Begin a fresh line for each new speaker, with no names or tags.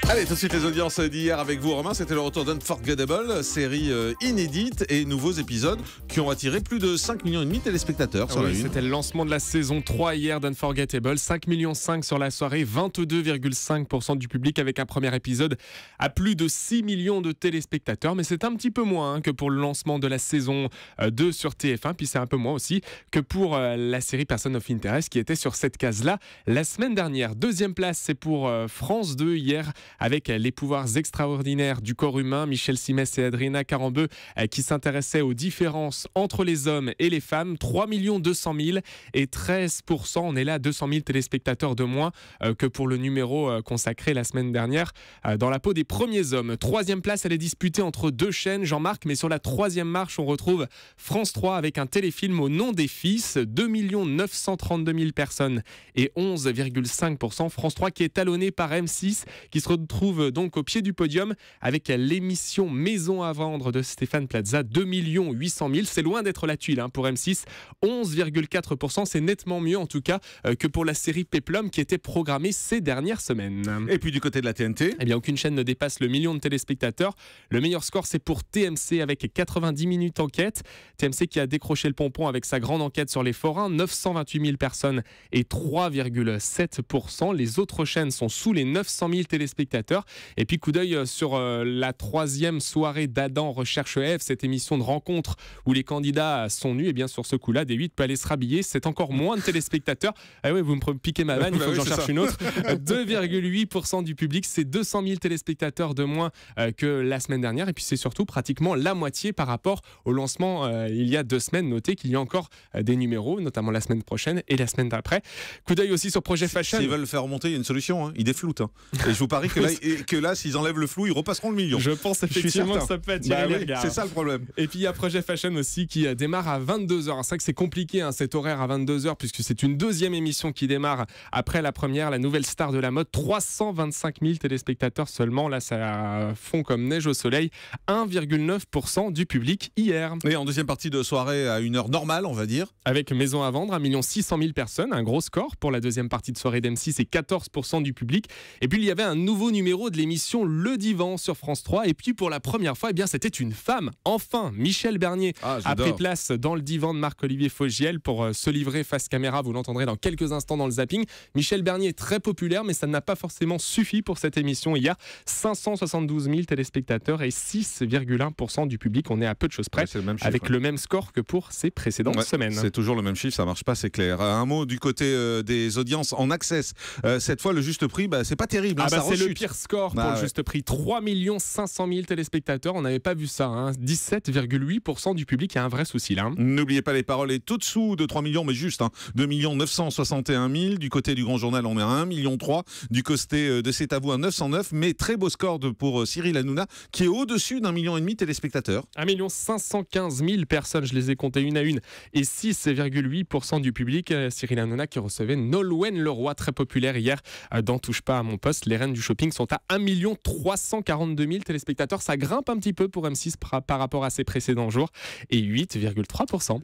Allez, tout de suite les audiences d'hier avec vous, Romain. C'était le retour d'Unforgettable, série inédite et nouveaux épisodes qui ont attiré plus de 5,5 millions de téléspectateurs sur la une.
C'était le lancement de la saison 3 hier d'Unforgettable. 5,5 millions sur la soirée, 22,5% du public avec un premier épisode à plus de 6 millions de téléspectateurs. Mais c'est un petit peu moins que pour le lancement de la saison 2 sur TF1. Puis c'est un peu moins aussi que pour la série Person of Interest qui était sur cette case-là la semaine dernière. Deuxième place, c'est pour France 2 hier, avec les pouvoirs extraordinaires du corps humain, Michel Simès et Adrina Carambeu qui s'intéressaient aux différences entre les hommes et les femmes. 3 200 000 et 13%, on est là à 200 000 téléspectateurs de moins que pour le numéro consacré la semaine dernière dans la peau des premiers hommes. Troisième place, elle est disputée entre deux chaînes, Jean-Marc, mais sur la troisième marche, on retrouve France 3 avec un téléfilm au nom des fils, 2 932 000 personnes et 11,5%. France 3 qui est talonné par M6 qui se retrouve donc au pied du podium avec l'émission Maison à vendre de Stéphane Plaza, 2 800 000. C'est loin d'être la tuile pour M6, 11,4%. C'est nettement mieux en tout cas que pour la série Péplum qui était programmée ces dernières semaines.
Et puis du côté de la TNT,
eh bien, aucune chaîne ne dépasse le million de téléspectateurs. Le meilleur score, c'est pour TMC avec 90 minutes enquête. TMC qui a décroché le pompon avec sa grande enquête sur les forains, 928 000 personnes et 3,7%. Les autres chaînes sont sous les 900 000 téléspectateurs. Et puis coup d'œil sur la troisième soirée d'Adam Recherche Ève, cette émission de rencontre où les candidats sont nus. Et bien sur ce coup-là, D8 peut aller se rhabiller. C'est encore moins de téléspectateurs. Ah oui, vous me piquez ma vanne, il faut que j'en cherche une autre. 2,8% du public, c'est 200 000 téléspectateurs de moins que la semaine dernière. Et puis c'est surtout pratiquement la moitié par rapport au lancement il y a 2 semanes. Notez qu'il y a encore des numéros, notamment la semaine prochaine et la semaine d'après. Coup d'œil aussi sur Projet Fashion.
S'ils veulent le faire remonter, il y a une solution, ils défloutent. Et je vous parie que là, s'ils enlèvent le flou, ils repasseront le million.
Je pense effectivement que ça peut attirer les regards.
C'est ça le problème.
Et puis il y a Projet Fashion aussi qui démarre à 22h. C'est vrai que c'est compliqué cet horaire à 22h puisque c'est une deuxième émission qui démarre après la première, la nouvelle star de la mode. 325 000 téléspectateurs seulement. Là, ça fond comme neige au soleil. 1,9% du public hier.
Et en deuxième partie de soirée à une heure normale, on va dire.
Avec Maison à vendre, 1 600 000 personnes. Un gros score pour la deuxième partie de soirée d'M6 et 14% du public. Et puis il y avait un nouveau numéro de l'émission Le Divan sur France 3. Et puis pour la première fois, c'était une femme. Enfin, Michel Bernier a pris place dans le divan de Marc-Olivier Fogiel pour se livrer face caméra. Vous l'entendrez dans quelques instants dans le zapping. Michel Bernier est très populaire, mais ça n'a pas forcément suffi pour cette émission hier. 572 000 téléspectateurs et 6,1% du public. On est à peu de choses près, avec le même score que pour ces précédentes semaines.
C'est toujours le même chiffre, ça marche pas, c'est clair. Un mot du côté des audiences en access. Cette fois, le juste prix, c'est pas terrible.
C'est le pire score pour le juste prix. 3 500 000 téléspectateurs. On n'avait pas vu ça. 17,8% du public. Il y a un vrai souci là.
N'oubliez pas les paroles et tout dessous de 3 millions, mais juste 2 961 000. Du côté du Grand Journal, on est à 1,3 million. Du côté de C'est à vous à 909. Mais très beau score pour Cyril Hanouna qui est au-dessus d'1,5 million de téléspectateurs.
1 515 000 personnes. Je les ai comptées une à une. Et 6,8% du public. Cyril Hanouna qui recevait Nolwenn Leroy, très populaire hier dans Touche pas à mon poste. Les reines du shopping sont à 1 342 000 téléspectateurs. Ça grimpe un petit peu pour M6 par rapport à ses précédents jours. Et 8,3%.